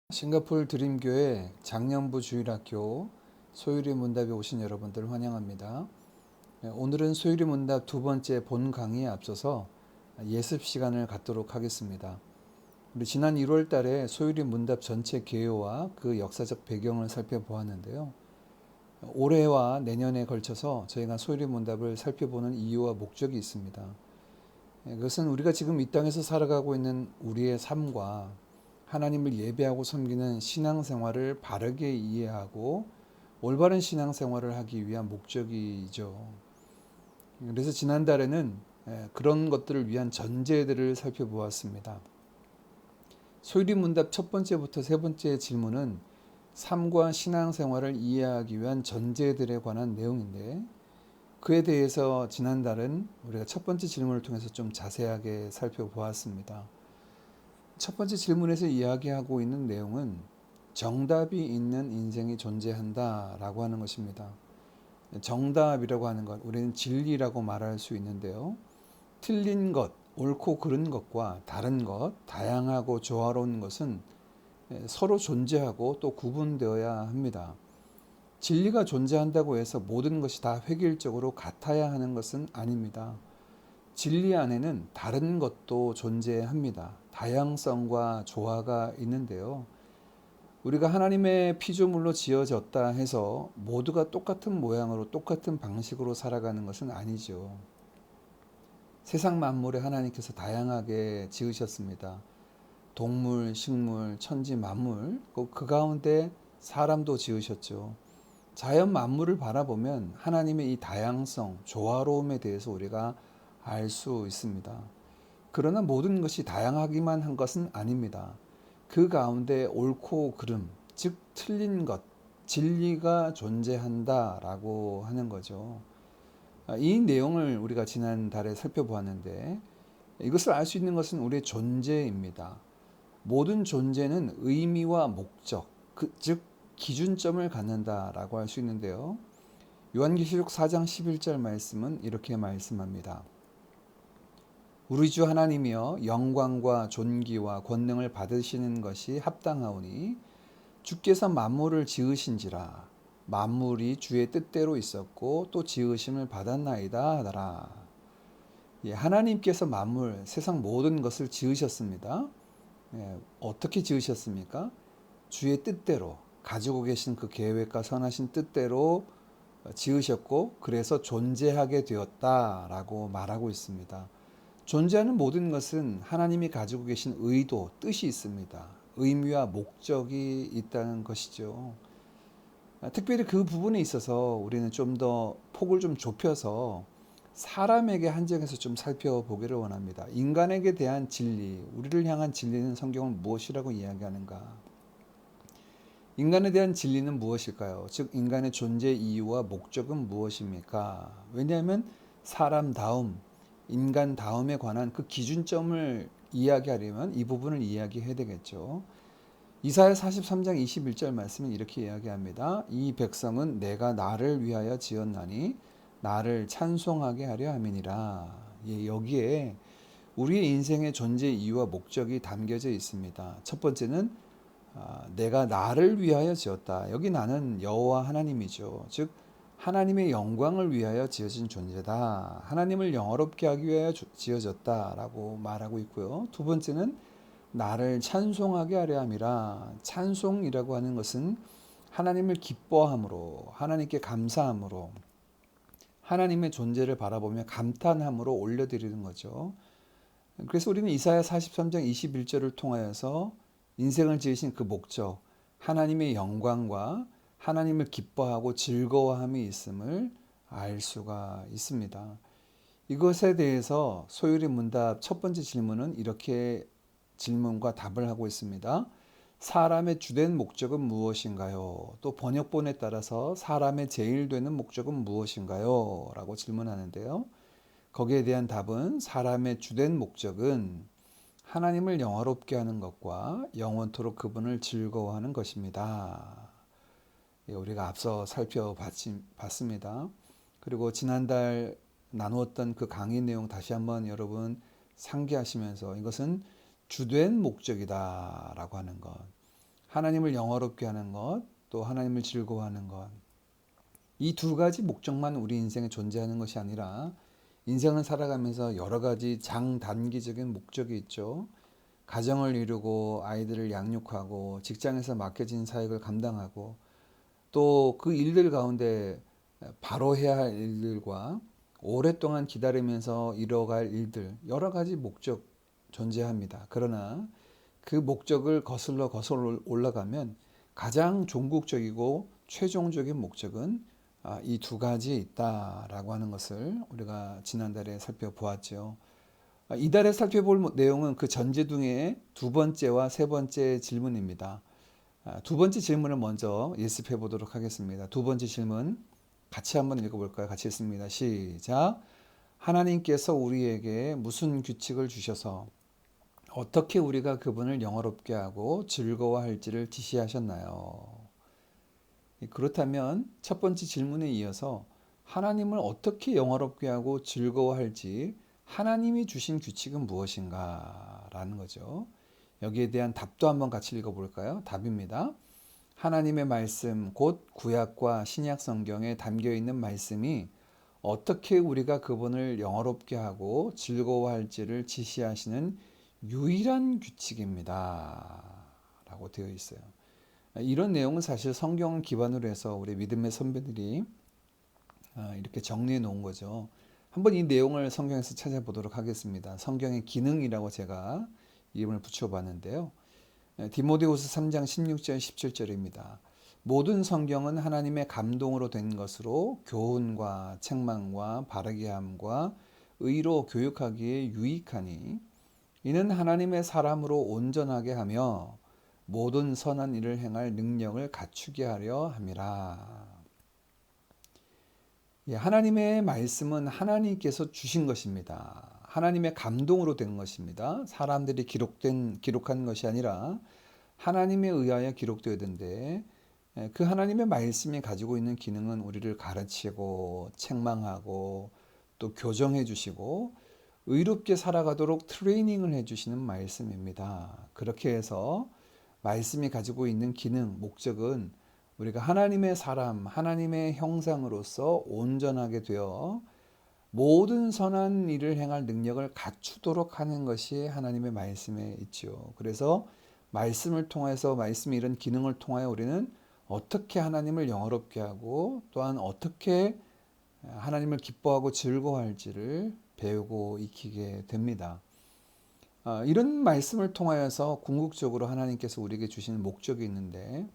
싱가포르 드림교회 장년부 주일학교 소율이 문답에 오신 여러분들 환영합니다. 오늘은 소율이 문답 두 번째 본 강의에 앞서서 예습 시간을 갖도록 하겠습니다. 우리 지난 1월 달에 소율이 문답 전체 개요와 그 역사적 배경을 살펴보았는데요. 올해와 내년에 걸쳐서 저희가 소율이 문답을 살펴보는 이유와 목적이 있습니다. 그것은 우리가 지금 이 땅에서 살아가고 있는 우리의 삶과 하나님을 예배하고 섬기는 신앙생활을 바르게 이해하고 올바른 신앙생활을 하기 위한 목적이죠. 그래서 지난달에는 그런 것들을 위한 전제들을 살펴보았습니다. 소율이 문답 첫 번째부터 세 번째 질문은 삶과 신앙생활을 이해하기 위한 전제들에 관한 내용인데, 그에 대해서 지난달은 우리가 첫 번째 질문을 통해서 좀 자세하게 살펴보았습니다. 첫 번째 질문에서 이야기하고 있는 내용은 정답이 있는 인생이 존재한다라고 하는 것입니다. 정답이라고 하는 것, 우리는 진리라고 말할 수 있는데요. 틀린 것, 옳고 그른 것과 다른 것, 다양하고 조화로운 것은 서로 존재하고 또 구분되어야 합니다. 진리가 존재한다고 해서 모든 것이 다 획일적으로 같아야 하는 것은 아닙니다. 진리 안에는 다른 것도 존재합니다. 다양성과 조화가 있는데요. 우리가 하나님의 피조물로 지어졌다 해서 모두가 똑같은 모양으로 똑같은 방식으로 살아가는 것은 아니죠. 세상 만물에 하나님께서 다양하게 지으셨습니다. 동물, 식물, 천지 만물, 그 가운데 사람도 지으셨죠. 자연 만물을 바라보면 하나님의 이 다양성, 조화로움에 대해서 우리가 알 수 있습니다. 그러나 모든 것이 다양하기만 한 것은 아닙니다. 그 가운데 옳고 그름, 즉 틀린 것, 진리가 존재한다라고 하는 거죠. 이 내용을 우리가 지난달에 살펴보았는데, 이것을 알 수 있는 것은 우리의 존재입니다. 모든 존재는 의미와 목적, 즉 기준점을 갖는다라고 할 수 있는데요. 요한계시록 4장 11절 말씀은 이렇게 말씀합니다. 우리 주 하나님이여 영광과 존귀와 권능을 받으시는 것이 합당하오니 주께서 만물을 지으신지라 만물이 주의 뜻대로 있었고 또 지으심을 받았나이다 하더라. 하나님께서 만물, 세상 모든 것을 지으셨습니다. 어떻게 지으셨습니까? 주의 뜻대로, 가지고 계신 그 계획과 선하신 뜻대로 지으셨고, 그래서 존재하게 되었다라고 말하고 있습니다. 존재하는 모든 것은 하나님이 가지고 계신 의도, 뜻이 있습니다. 의미와 목적이 있다는 것이죠. 특별히 그 부분에 있어서 우리는 좀 더 폭을 좀 좁혀서 사람에게 한정해서 좀 살펴보기를 원합니다. 인간에게 대한 진리, 우리를 향한 진리는 성경은 무엇이라고 이야기하는가? 인간에 대한 진리는 무엇일까요? 즉 인간의 존재 이유와 목적은 무엇입니까? 왜냐하면 사람다움, 인간다움에 관한 그 기준점을 이야기하려면 이 부분을 이야기해야 되겠죠. 이사야 43장 21절 말씀은 이렇게 이야기합니다. 이 백성은 내가 나를 위하여 지었나니 나를 찬송하게 하려 함이니라. 여기에 우리의 인생의 존재 이유와 목적이 담겨져 있습니다. 첫 번째는 내가 나를 위하여 지었다. 여기 나는 여호와 하나님이죠. 즉 하나님의 영광을 위하여 지어진 존재다. 하나님을 영화롭게 하기 위하여 지어졌다라고 말하고 있고요. 두 번째는 나를 찬송하게 하려 함이라. 찬송이라고 하는 것은 하나님을 기뻐함으로, 하나님께 감사함으로, 하나님의 존재를 바라보며 감탄함으로 올려드리는 거죠. 그래서 우리는 이사야 43장 21절을 통하여서 인생을 지으신 그 목적, 하나님의 영광과 하나님을 기뻐하고 즐거워함이 있음을 알 수가 있습니다. 이것에 대해서 소율이 문답 첫 번째 질문은 이렇게 질문과 답을 하고 있습니다. 사람의 주된 목적은 무엇인가요? 또 번역본에 따라서 사람의 제일 되는 목적은 무엇인가요? 라고 질문하는데요. 거기에 대한 답은 사람의 주된 목적은 하나님을 영화롭게 하는 것과 영원토록 그분을 즐거워하는 것입니다. 우리가 앞서 살펴봤습니다. 그리고 지난달 나누었던 그 강의 내용 다시 한번 여러분 상기하시면서 이것은 주된 목적이다 라고 하는 것. 하나님을 영화롭게 하는 것, 또 하나님을 즐거워하는 것. 이 두 가지 목적만 우리 인생에 존재하는 것이 아니라 인생을 살아가면서 여러 가지 장단기적인 목적이 있죠. 가정을 이루고 아이들을 양육하고 직장에서 맡겨진 사역을 감당하고 또 그 일들 가운데 바로 해야 할 일들과 오랫동안 기다리면서 이뤄갈 일들, 여러 가지 목적 존재합니다. 그러나 그 목적을 거슬러 올라가면 가장 종국적이고 최종적인 목적은 이 두 가지에 있다라고 하는 것을 우리가 지난달에 살펴보았죠. 이달에 살펴볼 내용은 그 전제둥의 두 번째와 세 번째 질문입니다. 두 번째 질문을 먼저 예습해 보도록 하겠습니다. 두 번째 질문 같이 한번 읽어볼까요? 같이 읽습니다. 시작. 하나님께서 우리에게 무슨 규칙을 주셔서 어떻게 우리가 그분을 영화롭게 하고 즐거워할지를 지시하셨나요? 그렇다면 첫 번째 질문에 이어서 하나님을 어떻게 영화롭게 하고 즐거워할지 하나님이 주신 규칙은 무엇인가? 라는 거죠. 여기에 대한 답도 한번 같이 읽어볼까요? 답입니다. 하나님의 말씀, 곧 구약과 신약 성경에 담겨 있는 말씀이 어떻게 우리가 그분을 영화롭게 하고 즐거워할지를 지시하시는 유일한 규칙입니다. 라고 되어 있어요. 이런 내용은 사실 성경을 기반으로 해서 우리 믿음의 선배들이 이렇게 정리해 놓은 거죠. 한번 이 내용을 성경에서 찾아보도록 하겠습니다. 성경의 기능이라고 제가 이름을 붙여봤는데요. 디모데후서 3장 16절 17절입니다. 모든 성경은 하나님의 감동으로 된 것으로 교훈과 책망과 바르게 함과 의로 교육하기에 유익하니 이는 하나님의 사람으로 온전하게 하며 모든 선한 일을 행할 능력을 갖추게 하려 함이라. 하나님의 말씀은 하나님께서 주신 것입니다. 하나님의 감동으로 된 것입니다. 사람들이 기록한 것이 아니라 하나님에 의하여 기록되었는데 그 하나님의 말씀이 가지고 있는 기능은 우리를 가르치고 책망하고 또 교정해 주시고 의롭게 살아가도록 트레이닝을 해 주시는 말씀입니다. 그렇게 해서 말씀이 가지고 있는 기능, 목적은 우리가 하나님의 사람, 하나님의 형상으로서 온전하게 되어 모든 선한 일을 행할 능력을 갖추도록 하는 것이 하나님의 말씀에 있죠. 그래서 말씀을 통해서 말씀이 이런 기능을 통하여 우리는 어떻게 하나님을 영화롭게 하고 또한 어떻게 하나님을 기뻐하고 즐거워할지를 배우고 익히게 됩니다. 이런 말씀을 통하여서 궁극적으로 하나님께서 우리에게 주시는 목적이 있는데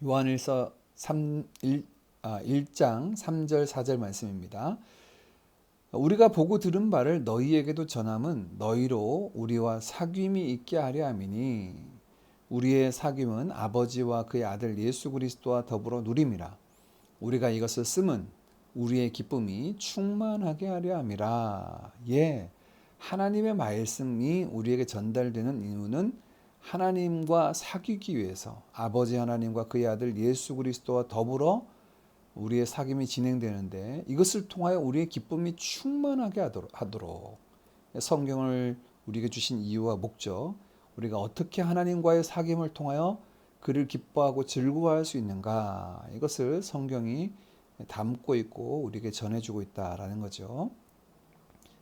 요한일서 1장 3절 4절 말씀입니다. 우리가 보고 들은 바를 너희에게도 전함은 너희로 우리와 사귐이 있게 하려 함이니 우리의 사귐은 아버지와 그의 아들 예수 그리스도와 더불어 누림이라. 우리가 이것을 쓰면 우리의 기쁨이 충만하게 하려 함이라. 하나님의 말씀이 우리에게 전달되는 이유는 하나님과 사귀기 위해서 아버지 하나님과 그의 아들 예수 그리스도와 더불어 우리의 사귐이 진행되는데 이것을 통하여 우리의 기쁨이 충만하게 하도록 성경을 우리에게 주신 이유와 목적, 우리가 어떻게 하나님과의 사귐을 통하여 그를 기뻐하고 즐거워할 수 있는가, 이것을 성경이 담고 있고 우리에게 전해주고 있다라는 거죠.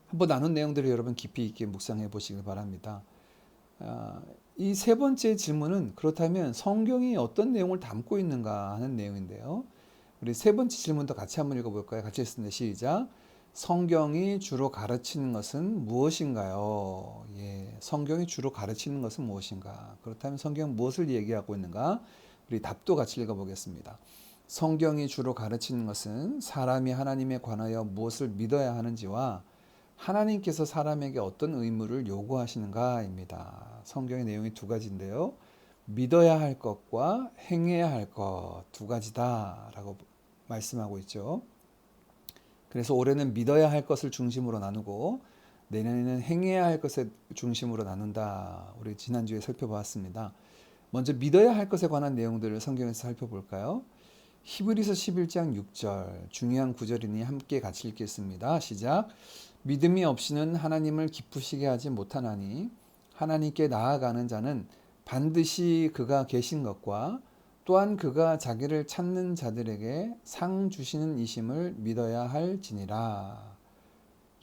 한번 나눈 내용들을 여러분 깊이 있게 묵상해 보시길 바랍니다. 이 세 번째 질문은 그렇다면 성경이 어떤 내용을 담고 있는가 하는 내용인데요. 우리 세 번째 질문도 같이 한번 읽어볼까요? 같이 읽습니다. 시작. 성경이 주로 가르치는 것은 무엇인가요? 성경이 주로 가르치는 것은 무엇인가? 그렇다면 성경은 무엇을 얘기하고 있는가? 우리 답도 같이 읽어보겠습니다. 성경이 주로 가르치는 것은 사람이 하나님에 관하여 무엇을 믿어야 하는지와 하나님께서 사람에게 어떤 의무를 요구하시는가입니다. 성경의 내용이 두 가지인데요. 믿어야 할 것과 행해야 할 것 두 가지다라고 말씀하고 있죠. 그래서 올해는 믿어야 할 것을 중심으로 나누고 내년에는 행해야 할 것을 중심으로 나눈다. 우리 지난주에 살펴보았습니다. 먼저 믿어야 할 것에 관한 내용들을 성경에서 살펴볼까요? 히브리서 11장 6절 중요한 구절이니 함께 같이 읽겠습니다. 시작. 믿음이 없이는 하나님을 기쁘시게 하지 못하나니 하나님께 나아가는 자는 반드시 그가 계신 것과 또한 그가 자기를 찾는 자들에게 상 주시는 이심을 믿어야 할지니라.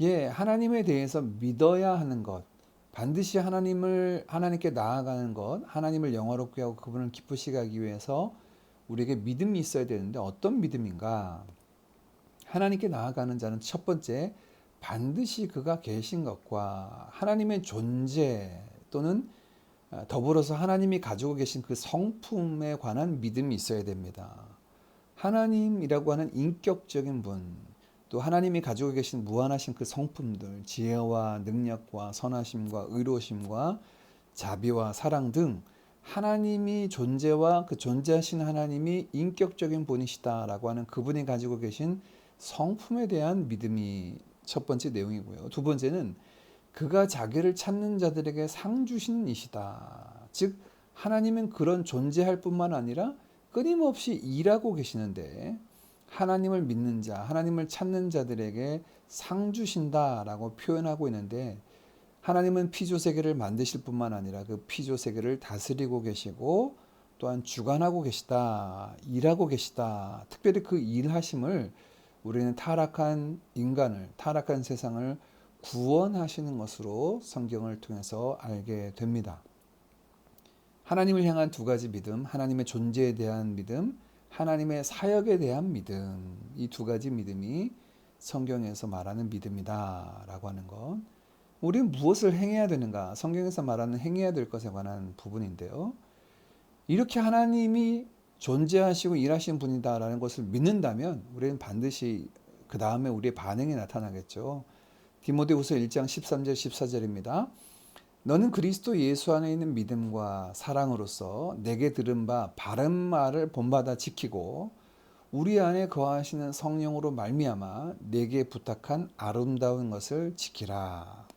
예, 하나님에 대해서 믿어야 하는 것, 반드시 하나님께 나아가는 것, 하나님을 영화롭게 하고 그분을 기쁘시게 하기 위해서 우리에게 믿음이 있어야 되는데 어떤 믿음인가? 하나님께 나아가는 자는 첫 번째, 반드시 그가 계신 것과 하나님의 존재 또는 더불어서 하나님이 가지고 계신 그 성품에 관한 믿음이 있어야 됩니다. 하나님이라고 하는 인격적인 분, 또 하나님이 가지고 계신 무한하신 그 성품들, 지혜와 능력과 선하심과 의로우심과 자비와 사랑 등 하나님이 존재와 그 존재하신 하나님이 인격적인 분이시다라고 하는 그분이 가지고 계신 성품에 대한 믿음이 첫 번째 내용이고요. 두 번째는 그가 자기를 찾는 자들에게 상 주시는 이시다. 즉 하나님은 그런 존재할 뿐만 아니라 끊임없이 일하고 계시는데 하나님을 믿는 자, 하나님을 찾는 자들에게 상 주신다라고 표현하고 있는데 하나님은 피조 세계를 만드실 뿐만 아니라 그 피조 세계를 다스리고 계시고 또한 주관하고 계시다, 일하고 계시다. 특별히 그 일하심을 우리는 타락한 인간을, 타락한 세상을 구원하시는 것으로 성경을 통해서 알게 됩니다. 하나님을 향한 두 가지 믿음, 하나님의 존재에 대한 믿음, 하나님의 사역에 대한 믿음, 이 두 가지 믿음이 성경에서 말하는 믿음이다 라고 하는 것. 우리는 무엇을 행해야 되는가? 성경에서 말하는 행해야 될 것에 관한 부분인데요. 이렇게 하나님이 존재하시고 일하시는 분이다라는 것을 믿는다면 우리는 반드시 그 다음에 우리의 반응이 나타나겠죠. 디모데후서 1장 13절 14절입니다. 너는 그리스도 예수 안에 있는 믿음과 사랑으로서 내게 들은 바 바른 말을 본받아 지키고 우리 안에 거하시는 성령으로 말미암아 내게 부탁한 아름다운 것을 지키라.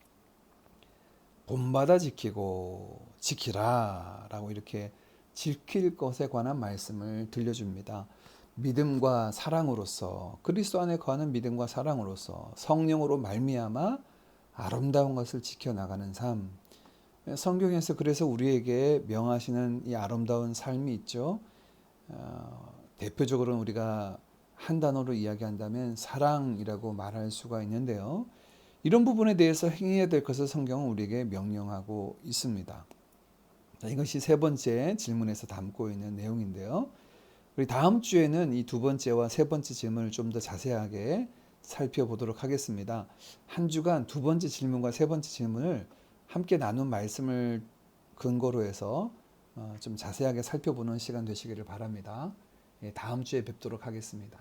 본받아 지키고 지키라 라고 이렇게 지킬 것에 관한 말씀을 들려줍니다. 믿음과 사랑으로서 그리스도 안에 거하는 믿음과 사랑으로서 성령으로 말미암아 아름다운 것을 지켜나가는 삶. 성경에서 그래서 우리에게 명하시는 이 아름다운 삶이 있죠. 대표적으로는 우리가 한 단어로 이야기한다면 사랑이라고 말할 수가 있는데요. 이런 부분에 대해서 행해야 될 것을 성경은 우리에게 명령하고 있습니다. 자, 이것이 세 번째 질문에서 담고 있는 내용인데요. 우리 다음 주에는 이 두 번째와 세 번째 질문을 좀 더 자세하게 살펴보도록 하겠습니다. 한 주간 두 번째 질문과 세 번째 질문을 함께 나눈 말씀을 근거로 해서 좀 자세하게 살펴보는 시간 되시기를 바랍니다. 다음 주에 뵙도록 하겠습니다.